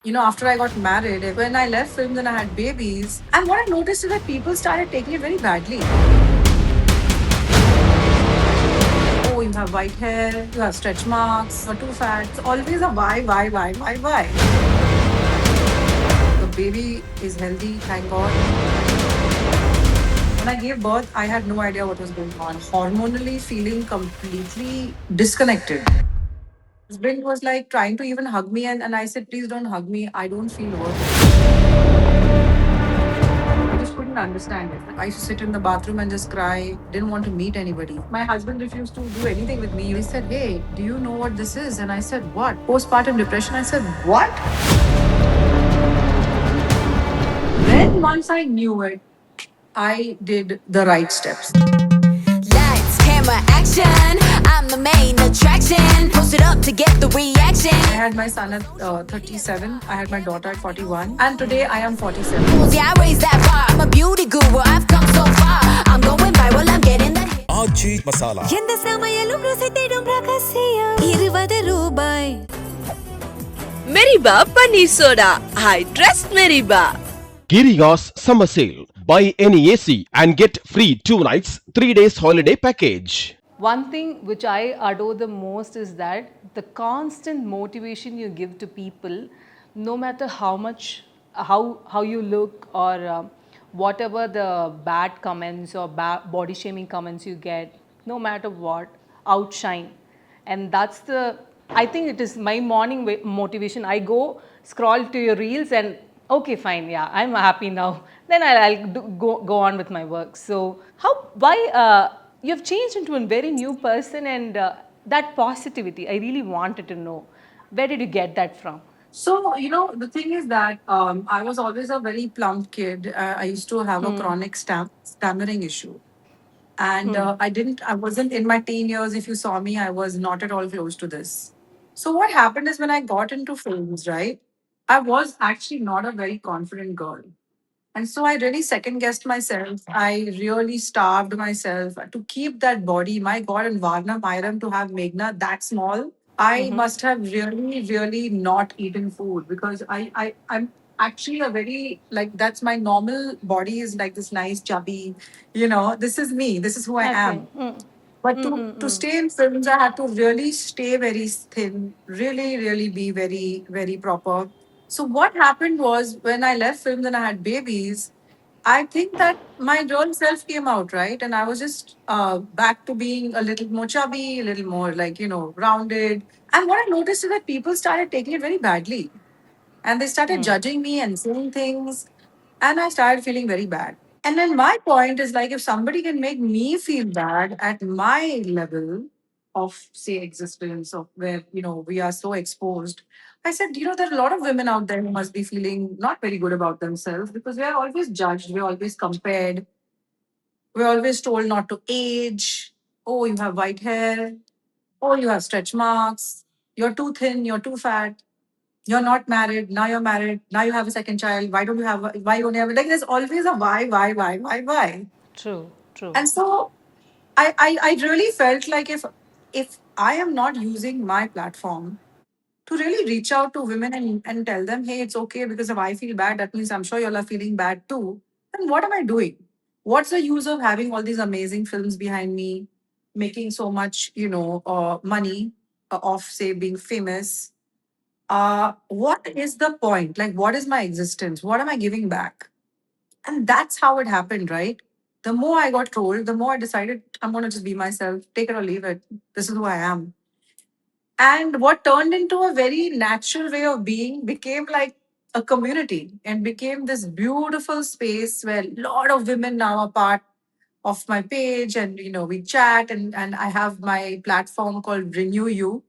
After I got married, when I left films and I had babies, and what I noticed is that people started taking it very badly. Oh, you have white hair, you have stretch marks, you're too fat. It's always a why. The baby is healthy, thank God. When I gave birth, I had no idea what was going on. Hormonally feeling completely disconnected. Husband was like trying to even hug me, and I said, please don't hug me. I don't feel worth. I just couldn't understand it. I used to sit in the bathroom and just cry, didn't want to meet anybody. My husband refused to do anything with me. He said, hey, do you know what this is? And I said, what? Postpartum depression. I said, what? Then once I knew it, I did the right steps. Lights, camera, action. I'm the main attraction. Post it up to get the reaction. I had my son at 37. I had my daughter at 41. And today I am 47. Yeah, I raised that bar. I'm a beauty guru. I've come so far. I'm going viral. I'm getting the hit. ஆச்சி மசாலா எந்த சமையலும் ருசி தேடும் ரகசியம் 20 ரூபாய் Meriba Paneer Soda. I trust Meriba. Giriga's summer sale. Buy any AC and get free 2 nights, 3 days holiday package. One thing which I adore the most is that the constant motivation you give to people, no matter how much, how you look or whatever the bad comments or body shaming comments you get, no matter what, outshine. And that's the, I think it is my morning motivation. I go scroll to your reels and okay, fine, yeah, I'm happy now. Then I'll go on with my work. So why you've changed into a very new person, and that positivity, I really wanted to know, where did you get that from? So, the thing is that I was always a very plump kid. I used to have a chronic stammering issue. And I wasn't in my teen years. If you saw me, I was not at all close to this. So, what happened is when I got into films, right, I was actually not a very confident girl. And so I really second guessed myself. I really starved myself to keep that body. My God, in Vaaranam Ayiram to have Meghna that small, I must have really, really not eaten food because I'm actually a very like that's my normal body is like this nice chubby, this is me, this is who I Okay. am. But to stay in films, I had to really stay very thin, really, really be very, very proper. So what happened was when I left films and I had babies, I think that my real self came out, right? And I was just back to being a little more chubby, a little more like, rounded. And what I noticed is that people started taking it very badly. And they started judging me and saying things. And I started feeling very bad. And then my point is like, if somebody can make me feel bad at my level of, say, existence, of where, we are so exposed, I said, there are a lot of women out there who must be feeling not very good about themselves because we are always judged, we're always compared, we're always told not to age. Oh, you have white hair. Oh, you have stretch marks. You're too thin, you're too fat. You're not married. Now you're married. Now you have a second child. Why you only have, like, there's always a why? True, true. And so I really felt like if I am not using my platform to really reach out to women and tell them, hey, it's okay because if I feel bad, that means I'm sure y'all are feeling bad too. Then what am I doing? What's the use of having all these amazing films behind me, making so much, money of, say, being famous? What is the point? Like, what is my existence? What am I giving back? And that's how it happened, right? The more I got told, the more I decided I'm going to just be myself, take it or leave it. This is who I am. And what turned into a very natural way of being became like a community and became this beautiful space where a lot of women now are part of my page, and we chat, and I have my platform called Renew You,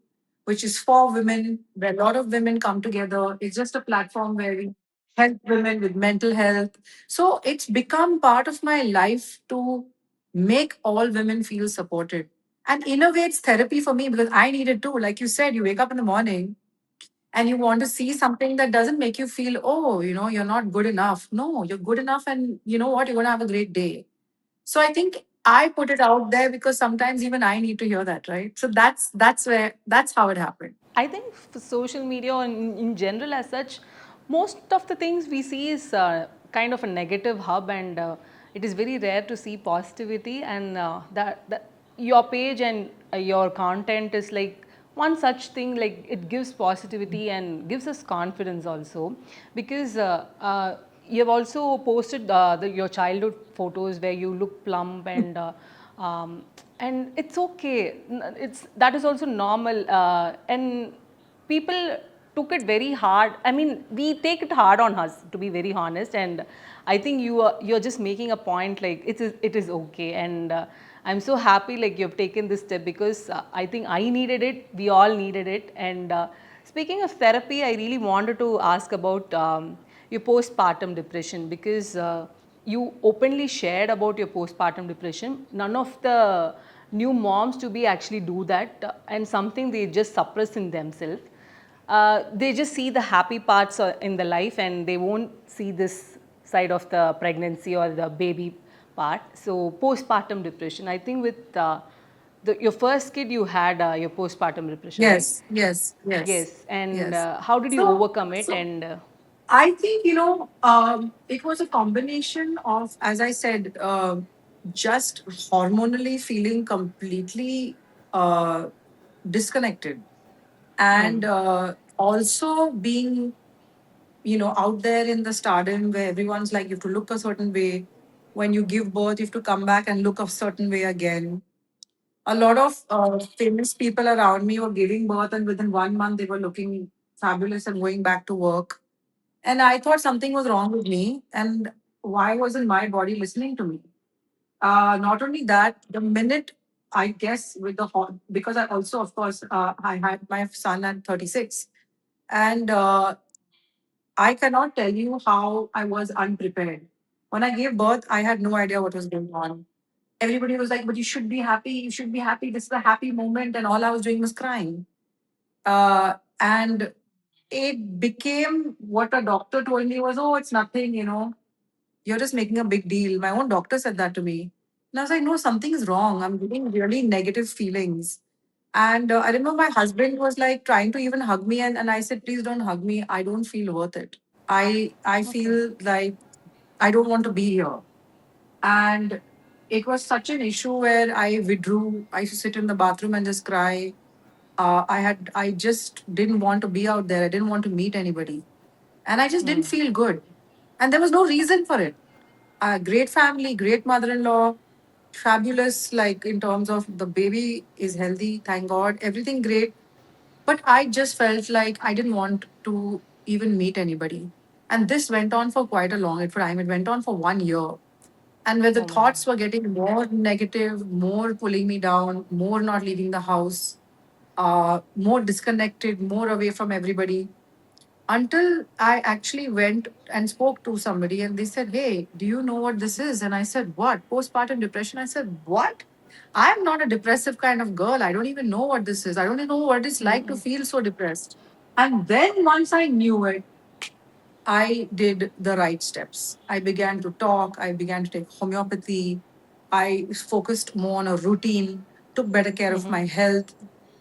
which is for women, where a lot of women come together. It's just a platform where we help women with mental health. So it's become part of my life to make all women feel supported. And in a way, it's therapy for me because I need it too. Like you said, you wake up in the morning and you want to see something that doesn't make you feel, oh, you're not good enough. No, you're good enough. And you know what? You're going to have a great day. So I think I put it out there because sometimes even I need to hear that, right? So that's how it happened. I think for social media or in general as such, most of the things we see is kind of a negative hub, and it is very rare to see positivity. And that your page and your content is like one such thing. Like it gives positivity and gives us confidence also, because you have also posted your childhood photos where you look plump, and it's okay. It's that is also normal, and people took it very hard. I mean, we take it hard on us, to be very honest. And I think you're just making a point like it is okay. And I'm so happy like you've taken this step, because I think I needed it. We all needed it. And speaking of therapy, I really wanted to ask about your postpartum depression, because you openly shared about your postpartum depression. None of the new moms to be actually do that, and something they just suppress in themselves. They just see the happy parts in the life, and they won't see this side of the pregnancy or the baby part. So postpartum depression, I think with your first kid you had your postpartum depression, right? Yes, yes, yes, Yes. And yes. how did you So, overcome it? so And I think, it was a combination of, as I said, just hormonally feeling completely uh, disconnected, and also being, out there in the stardom where everyone's like, you have to look a certain way. When you give birth, you have to come back and look a certain way again. A lot of famous people around me were giving birth, and within 1 month, they were looking fabulous and going back to work. And I thought something was wrong with me. And why wasn't my body listening to me? Not only that, the minute, I guess, with the hot, because I also, of course, I had my son at 36. And I cannot tell you how I was unprepared. When I gave birth, I had no idea what was going on. Everybody was like, but you should be happy. You should be happy. This is a happy moment. And all I was doing was crying. And it became what a doctor told me was, oh, it's nothing, you're just making a big deal. My own doctor said that to me. And I was like, no, something is wrong. I'm getting really negative feelings. And I remember my husband was like trying to even hug me. And I said, please don't hug me. I don't feel worth it. I okay. feel like I don't want to be here. And it was such an issue where I withdrew. I used to sit in the bathroom and just cry. I just didn't want to be out there. I didn't want to meet anybody. And I just didn't feel good. And there was no reason for it. A great family, great mother-in-law, fabulous, like in terms of the baby is healthy, thank God, everything great. But I just felt like I didn't want to even meet anybody. And this went on for quite a long time. It went on for 1 year. And where the Oh my God. thoughts were getting more negative, more pulling me down, more not leaving the house, more disconnected, more away from everybody, until I actually went and spoke to somebody and they said, hey, do you know what this is? And I said, what? Postpartum depression? I said, what? I'm not a depressive kind of girl. I don't even know what this is. I don't even know what it's like to feel so depressed. And then once I knew it, I did the right steps. I began to talk, I began to take homeopathy, I focused more on a routine, took better care of my health.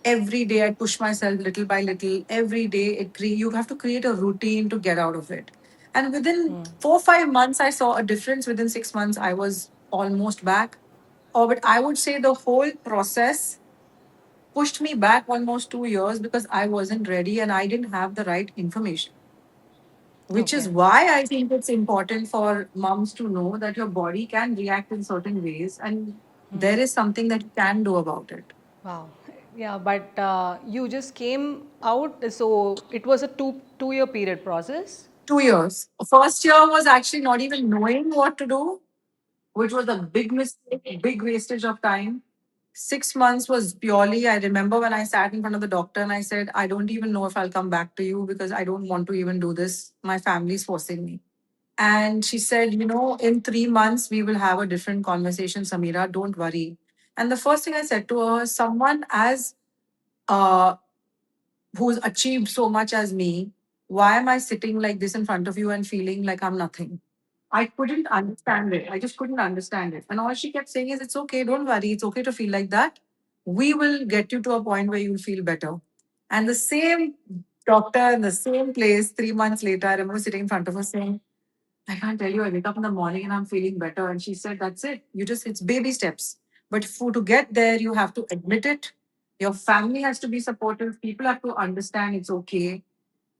Every day I push myself little by little. Every day you have to create a routine to get out of it. And within 4 5 months, I saw a difference. Within 6 months, I was almost back. Or but I would say the whole process pushed me back almost 2 years because I wasn't ready and I didn't have the right information, which is Okay. why I think it's important for moms to know that your body can react in certain ways and there is something that you can do about it. Wow. Yeah, but you just came out, so it was a two-year period process. 2 years. First year was actually not even knowing what to do, which was a big mistake, big wastage of time. 6 months was purely, I remember when I sat in front of the doctor and I said, I don't even know if I'll come back to you because I don't want to even do this. My family's forcing me. And she said, in 3 months, we will have a different conversation, Sameera. Don't worry. And the first thing I said to her, someone as uh, who's achieved so much as me, why am I sitting like this in front of you and feeling like I'm nothing? I couldn't understand it. I just couldn't understand it. And all she kept saying is, it's okay, don't worry. It's okay to feel like that. We will get you to a point where you'll feel better. And the same Doctor in the same place 3 months later. I remember sitting in front of her saying, I can't tell you, I wake up in the morning and I'm feeling better. And she said, that's it. It's baby steps. But to get there, you have to admit it. Your family has to be supportive. People have to understand it's okay.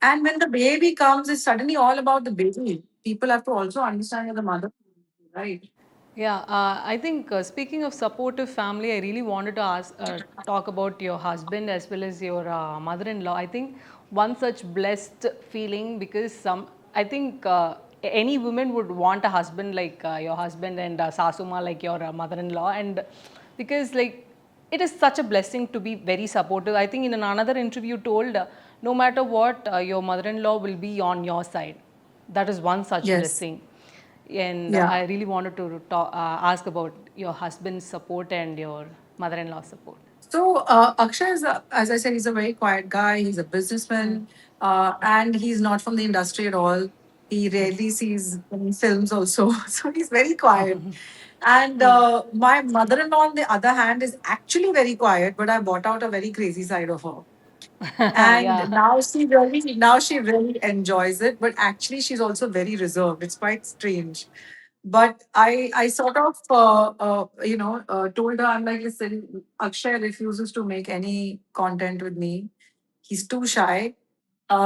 And when the baby comes, it's suddenly all about the baby. People have to also understand you're the mother, right? Yeah, I think speaking of supportive family, I really wanted to talk about your husband as well as your mother-in-law. I think one such blessed feeling because I think any woman would want a husband like your husband and Sasuma like your mother-in-law, and because like it is such a blessing to be very supportive. I think in another interview you told no matter what, your mother-in-law will be on your side. That is one such Yes. blessing. And Yeah. I really wanted to ask about your husband's support and your mother-in-law support. So Akshay is, as I said, he's a very quiet guy. He's a businessman, and he's not from the industry at all. He rarely sees in films also, so he's very quiet. And my mother-in-law, on the other hand, is actually very quiet, but I brought out a very crazy side of her. And Yeah. now she really enjoys it, but actually she's also very reserved. It's quite strange. But I sort of told her, I'm like, listen, Akshay refuses to make any content with me. He's too shy.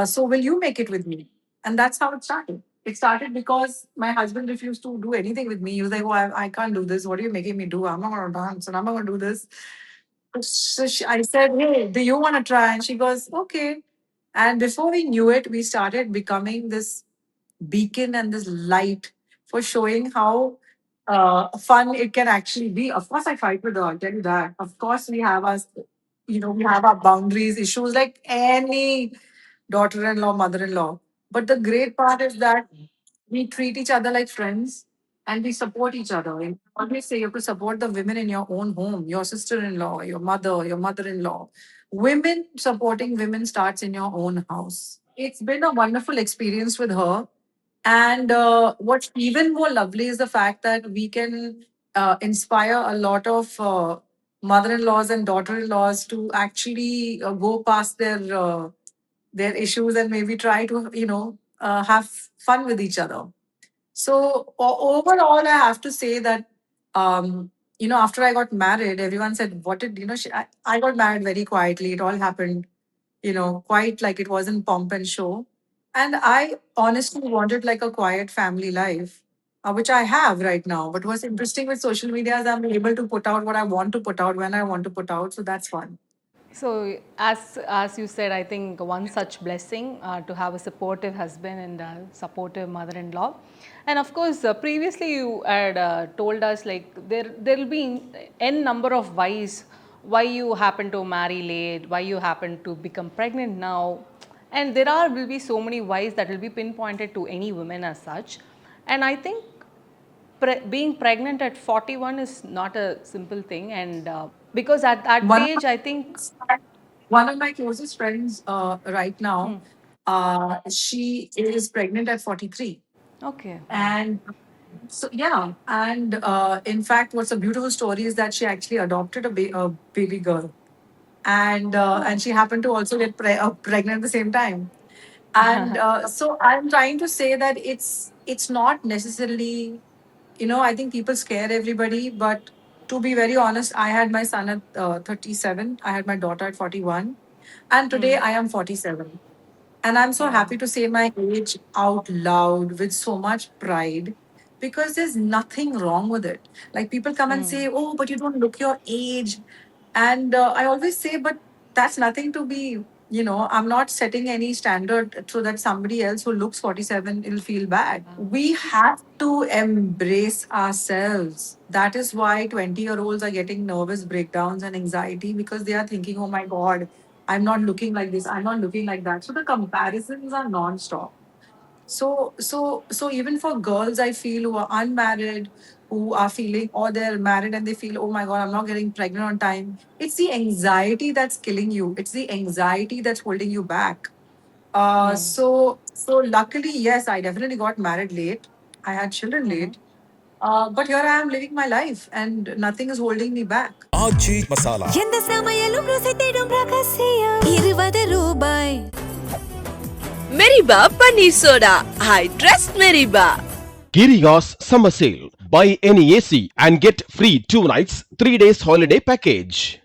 So will you make it with me? And that's how it started. It started because my husband refused to do anything with me. He was like, oh, I can't do this. What are you making me do? I'm not going to dance and I'm not going to do this. I said, hey, do you want to try? And she goes, okay. And before we knew it, we started becoming this beacon and this light for showing how fun it can actually be. Of course, I fight with her. I'll tell you that. Of course, we have our boundaries, issues like any daughter-in-law, mother-in-law. But the great part is that we treat each other like friends and we support each other. And I always say you have to support the women in your own home, your sister-in-law, your mother, your mother-in-law. Women supporting women starts in your own house. It's been a wonderful experience with her. And what's even more lovely is the fact that we can inspire a lot of mother-in-laws and daughter-in-laws to actually go past their issues and maybe try to have fun with each other. So overall, I have to say that after I got married, everyone said, "What did you know?" I got married very quietly. It all happened, quite like it wasn't pomp and show. And I honestly wanted like a quiet family life, which I have right now. But what's interesting with social media is I'm able to put out what I want to put out when I want to put out. So that's fun. So as you said, I think one such blessing to have a supportive husband and a supportive mother-in-law, and of course previously you had told us like there will be n number of why you happen to marry late, why you happen to become pregnant now, and there are will be so many whys that will be pinpointed to any woman as such, and I think being pregnant at 41 is not a simple thing, and because at that One of age I think. my, one of my closest friends right now, she is pregnant at 43. Okay, wow. And so, yeah. And in fact, what's a beautiful story is that she actually adopted a baby girl. And Oh. she happened to also get pregnant at the same time. And so I'm trying to say that it's not necessarily, I think people scare everybody, but to be very honest, I had my son at 37. I had my daughter at 41. And today I am 47. And I'm so Yeah. happy to say my age out loud with so much pride because there's nothing wrong with it. Like people come and say, oh, but you don't look your age. And I always say, but that's nothing to be, I'm not setting any standard so that somebody else who looks 47 will feel bad. We have to embrace ourselves. That is why 20-year-olds are getting nervous breakdowns and anxiety because they are thinking, oh my God, I'm not looking like this, I'm not looking like that. So the comparisons are non-stop. So even for girls, I feel who are unmarried, who are feeling, or they're married and they feel, oh my God, I'm not getting pregnant on time. It's the anxiety that's killing you. It's the anxiety that's holding you back. So luckily, yes, I definitely got married late. I had children late. But here I am living my life and nothing is holding me back. எந்த சமையலும் ருசி தேடும் ரகசியம் 20 ரூபாய் Meriba Paneer Soda. I trust Meriba. Giriga's summer sale. Buy any AC and get free 2 nights, 3 days holiday package.